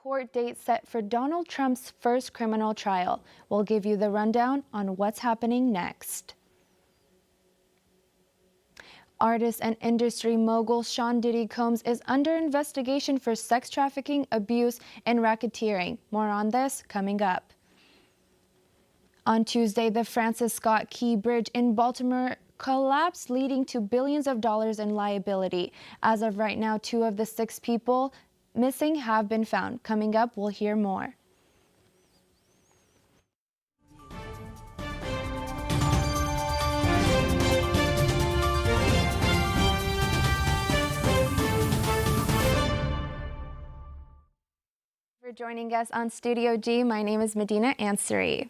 court date set for Donald Trump's first criminal trial. We'll give you the rundown on what's happening next. Artist and industry mogul Sean Diddy Combs is under investigation for sex trafficking, abuse, and racketeering. More on this coming up. On Tuesday, the Francis Scott Key Bridge in Baltimore collapsed, leading to billions of dollars in liability. As of right now, 2 of the 6 people missing have been found. Coming up, we'll hear more. For joining us on Studio G, my name is Medina Ansari.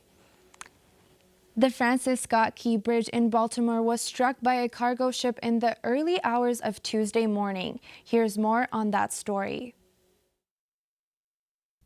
The Francis Scott Key Bridge in Baltimore was struck by a cargo ship in the early hours of Tuesday morning. Here's more on that story.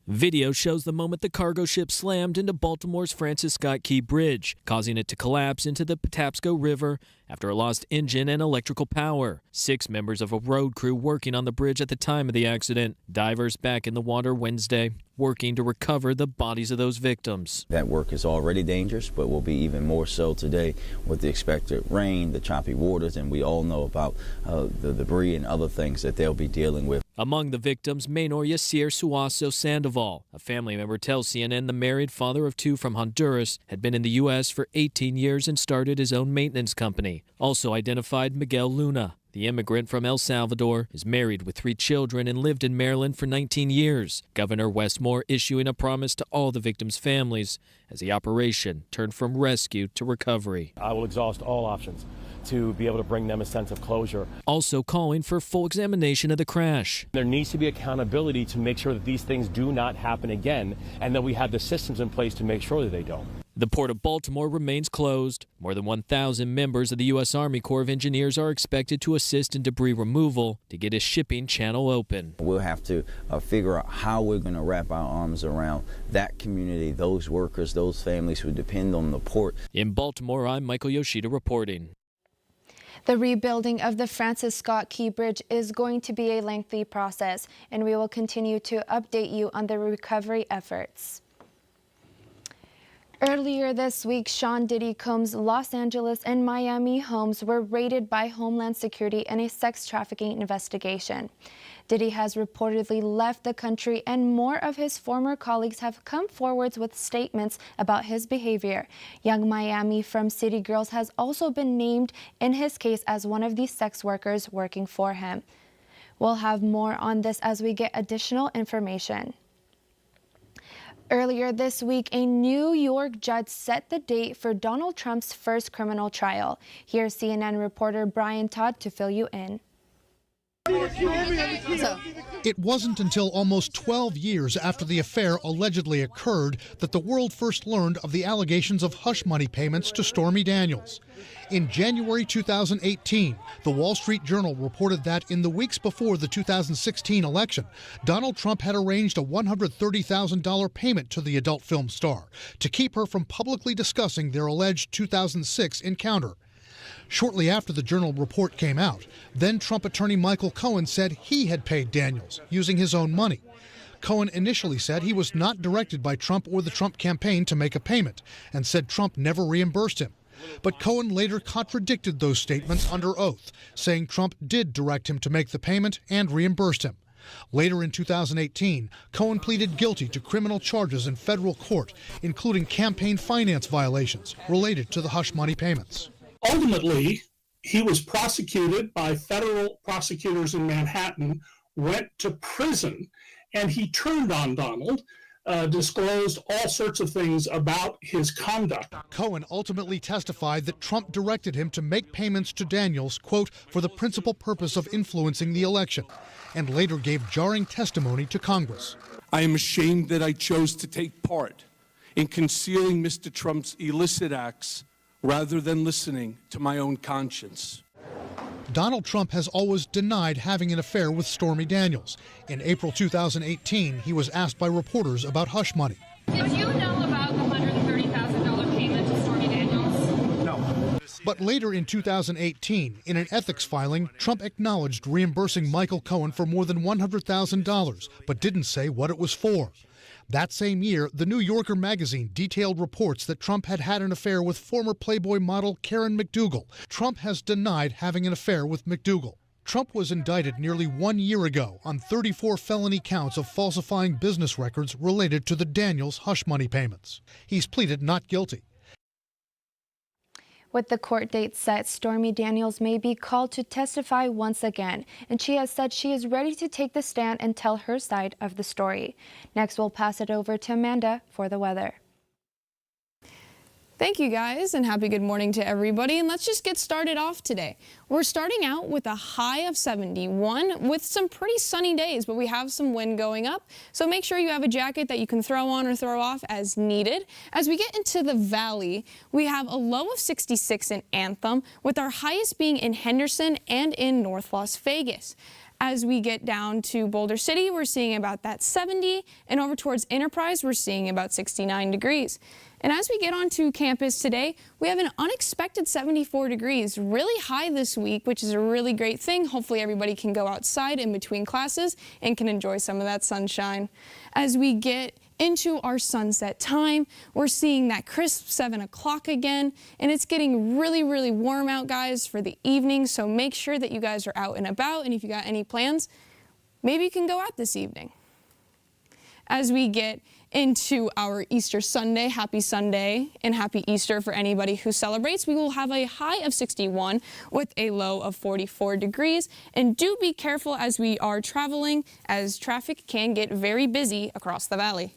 Video shows the moment the cargo ship slammed into Baltimore's Francis Scott Key Bridge, causing it to collapse into the Patapsco River after it lost engine and electrical power. 6 members of a road crew working on the bridge at the time of the accident. Divers back in the water Wednesday, working to recover the bodies of those victims. That work is already dangerous, but will be even more so today with the expected rain, the choppy waters, and we all know about the debris and other things that they'll be dealing with. Among the victims, Maynor Yasir Suaso Sandoval. A family member tells CNN the married father of 2 from Honduras had been in the U.S. for 18 years and started his own maintenance company. Also identified Miguel Luna. The immigrant from El Salvador is married with 3 children and lived in Maryland for 19 years. Governor Westmore issuing a promise to all the victims' families as the operation turned from rescue to recovery. I will exhaust all options to be able to bring them a sense of closure. Also calling for full examination of the crash. There needs to be accountability to make sure that these things do not happen again, and that we have the systems in place to make sure that they don't. The Port of Baltimore remains closed. More than 1,000 members of the U.S. Army Corps of Engineers are expected to assist in debris removal to get a shipping channel open. We'll have to figure out how we're going to wrap our arms around that community, those workers, those families who depend on the port. In Baltimore, I'm Michael Yoshida reporting. The rebuilding of the Francis Scott Key Bridge is going to be a lengthy process, and we will continue to update you on the recovery efforts. Earlier this week, Sean Diddy Combs' Los Angeles and Miami homes were raided by Homeland Security in a sex trafficking investigation. Diddy has reportedly left the country, and more of his former colleagues have come forward with statements about his behavior. Young Miami from City Girls has also been named in his case as one of the sex workers working for him. We'll have more on this as we get additional information. Earlier this week, a New York judge set the date for Donald Trump's first criminal trial. Here's CNN reporter Brian Todd to fill you in. It wasn't until almost 12 years after the affair allegedly occurred that the world first learned of the allegations of hush money payments to Stormy Daniels. In January 2018, the Wall Street Journal reported that in the weeks before the 2016 election, Donald Trump had arranged a $130,000 payment to the adult film star to keep her from publicly discussing their alleged 2006 encounter. Shortly after the Journal report came out, then Trump attorney Michael Cohen said he had paid Daniels using his own money. Cohen initially said he was not directed by Trump or the Trump campaign to make a payment and said Trump never reimbursed him. But Cohen later contradicted those statements under oath, saying Trump did direct him to make the payment and reimbursed him. Later in 2018, Cohen pleaded guilty to criminal charges in federal court, including campaign finance violations related to the hush money payments. Ultimately, he was prosecuted by federal prosecutors in Manhattan, went to prison, and he turned on Donald, disclosed all sorts of things about his conduct. Cohen ultimately testified that Trump directed him to make payments to Daniels, quote, for the principal purpose of influencing the election, and later gave jarring testimony to Congress. I am ashamed that I chose to take part in concealing Mr. Trump's illicit acts rather than listening to my own conscience. Donald Trump has always denied having an affair with Stormy Daniels. In April 2018, he was asked by reporters about hush money. Did you know about the $130,000 payment to Stormy Daniels? No. But later in 2018, in an ethics filing, Trump acknowledged reimbursing Michael Cohen for more than $100,000, but didn't say what it was for. That same year, the New Yorker magazine detailed reports that Trump had had an affair with former Playboy model Karen McDougal. Trump has denied having an affair with McDougal. Trump was indicted nearly 1 year ago on 34 felony counts of falsifying business records related to the Daniels hush money payments. He's pleaded not guilty. With the court date set, Stormy Daniels may be called to testify once again, and she has said she is ready to take the stand and tell her side of the story. Next, we'll pass it over to Amanda for the weather. Thank you guys, and happy good morning to everybody. And let's just get started off today. We're starting out with a high of 71 with some pretty sunny days, but we have some wind going up. So make sure you have a jacket that you can throw on or throw off as needed. As we get into the valley, we have a low of 66 in Anthem, with our highest being in Henderson and in North Las Vegas. As we get down to Boulder City, we're seeing about that 70, and over towards Enterprise, we're seeing about 69 degrees. And as we get onto campus today, we have an unexpected 74 degrees, really high this week, which is a really great thing. Hopefully everybody can go outside in between classes and can enjoy some of that sunshine. As we get into our sunset time, we're seeing that crisp 7 o'clock again, and it's getting really, really warm out, guys, for the evening. So make sure that you guys are out and about, and if you got any plans, maybe you can go out this evening. As we get into our Easter Sunday, happy Sunday and happy Easter for anybody who celebrates. We will have a high of 61 with a low of 44 degrees. And do be careful as we are traveling, as traffic can get very busy across the valley.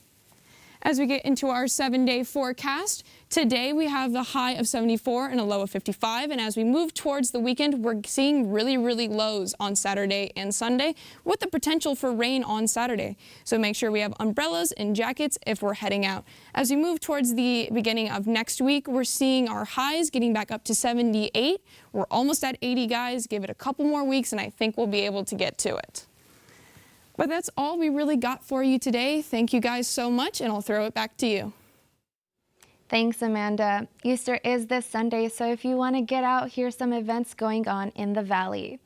As we get into our 7-day forecast, today we have the high of 74 and a low of 55. And as we move towards the weekend, we're seeing really, really lows on Saturday and Sunday with the potential for rain on Saturday. So make sure we have umbrellas and jackets if we're heading out. As we move towards the beginning of next week, we're seeing our highs getting back up to 78. We're almost at 80, guys. Give it a couple more weeks and I think we'll be able to get to it. But that's all we really got for you today. Thank you guys so much, and I'll throw it back to you. Thanks, Amanda. Easter is this Sunday, so if you want to get out, here's some events going on in the Valley.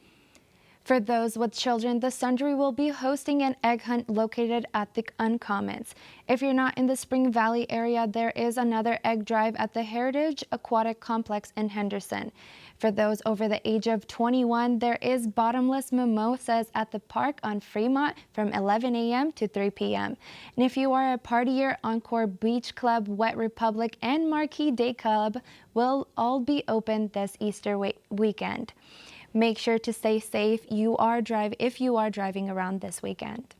For those with children, the Sundry will be hosting an egg hunt located at the Uncommons. If you're not in the Spring Valley area, there is another egg drive at the Heritage Aquatic Complex in Henderson. For those over the age of 21, there is bottomless mimosas at the park on Fremont from 11 a.m. to 3 p.m. And if you are a partier, Encore Beach Club, Wet Republic, and Marquee Day Club will all be open this Easter weekend. Make sure to stay safe if you are driving around this weekend.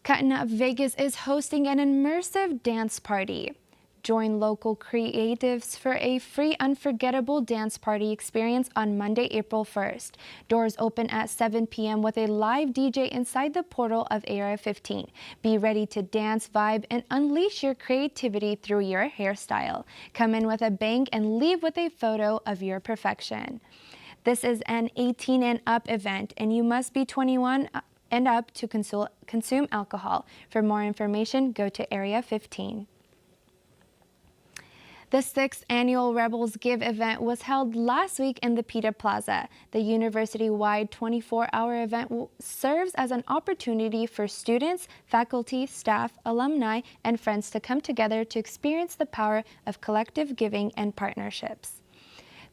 Cutting Up Vegas is hosting an immersive dance party. Join local creatives for a free unforgettable dance party experience on Monday, April 1st. Doors open at 7 p.m. with a live DJ inside the portal of Area 15. Be ready to dance, vibe, and unleash your creativity through your hairstyle. Come in with a bang and leave with a photo of your perfection. This is an 18 and up event, and you must be 21 and up to consume alcohol. For more information, go to Area 15. The 6th annual Rebels Give event was held last week in the PETA Plaza. The university-wide 24-hour event serves as an opportunity for students, faculty, staff, alumni, and friends to come together to experience the power of collective giving and partnerships.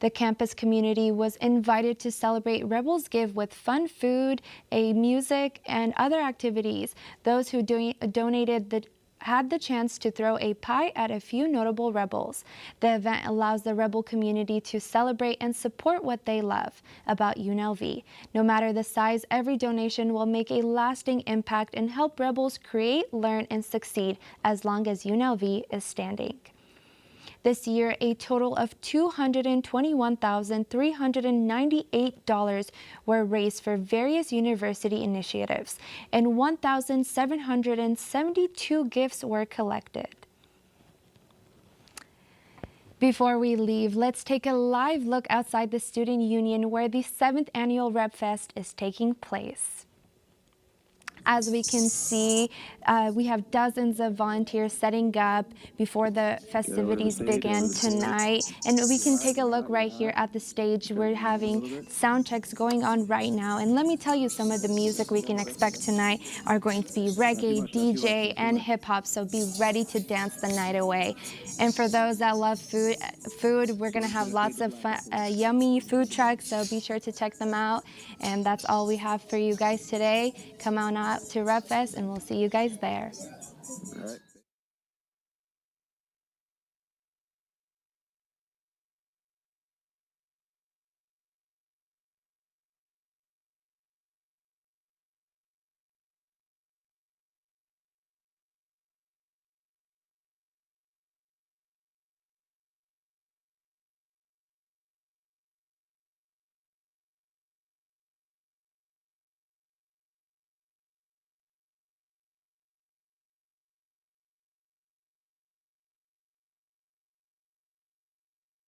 The campus community was invited to celebrate Rebels Give with fun food, music, and other activities. Those who donated had the chance to throw a pie at a few notable Rebels. The event allows the Rebel community to celebrate and support what they love about UNLV. No matter the size, every donation will make a lasting impact and help Rebels create, learn, and succeed as long as UNLV is standing. This year, a total of $221,398 were raised for various university initiatives, and 1,772 gifts were collected. Before we leave, let's take a live look outside the Student Union where the 7th annual Rep Fest is taking place. As we can see, we have dozens of volunteers setting up before the festivities begin tonight. And we can take a look right here at the stage. We're having sound checks going on right now. And let me tell you, some of the music we can expect tonight are going to be reggae, DJ, and hip hop. So be ready to dance the night away. And for those that love food, we're going to have lots of fun, yummy food trucks. So be sure to check them out. And that's all we have for you guys today. Come on out to RevFest and we'll see you guys there. All right.